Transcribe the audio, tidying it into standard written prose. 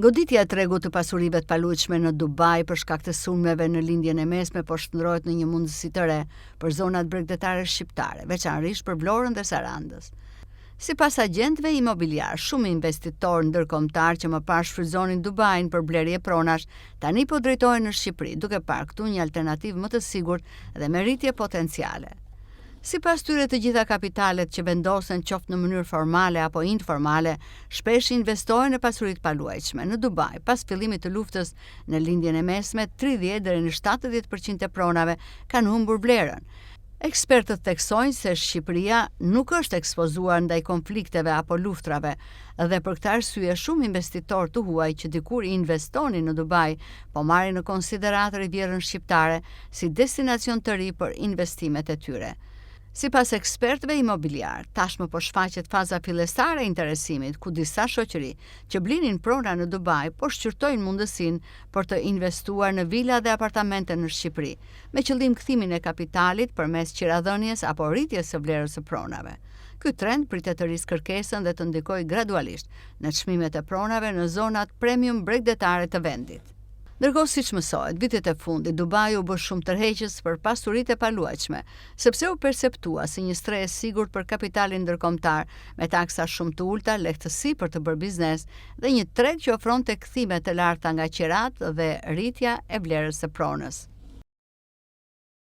Goditja e tregut të pasurive të paluajtshme në Dubai për shkak të sulmeve në lindjen e mesme po shndrohet në një mundësi të re për zonat bregdetare shqiptare, veçanërisht për Vlorën dhe Sarandës. Sipas agjentëve imobiliar, shumë investitorë ndërkombëtar që më parë shfrytëzonin Dubain për blerje pronash, tani po drejtohen në Shqipëri, duke parë këtu një alternativë më të sigurt dhe me rritje potenciale. Sipas tyre, të gjitha kapitalet që vendosen qoftë në mënyrë formale apo informale, shpesh investojnë në pasuritë paluajtshme. Në Dubai, pas fillimit të luftës në lindjen e mesme, 30 deri në 70% e pronave kanë humbur vlerën. Ekspertët theksojnë se Shqipëria nuk është ekspozuar ndaj konflikteve apo luftrave dhe për këtë arsye shumë investitorë të huaj që dikur investonin në Dubai po marrin në konsiderat Rivierën Shqiptare si destinacion të ri për investimet e tyre. Sipas ekspertëve imobiliar, tashmë po shfaqet faza fillestare e interesimit, ku disa shoqëri që blinin prona në Dubai po shqyrtojnë mundësinë për të investuar në vila dhe apartamente në Shqipëri, me qëllim kthimin e kapitalit përmes qiradhënies apo rritjes së vlerës së pronave. Ky trend pritet të rrisë kërkesën dhe të ndikojë gradualisht në çmimet e pronave në zonat premium bregdetare të vendit. Ndërkohë, siç mësohet, vitet e fundit Dubai u bë shumë tërheqës për pasuritë e paluajtshme, sepse u perceptua si një streh i sigurt për kapitalin ndërkombëtar, me taksa shumë të ulta, lehtësi për të bërë biznes dhe një treg që ofronte kthime të larta nga qirat dhe rritja e vlerës së pronës.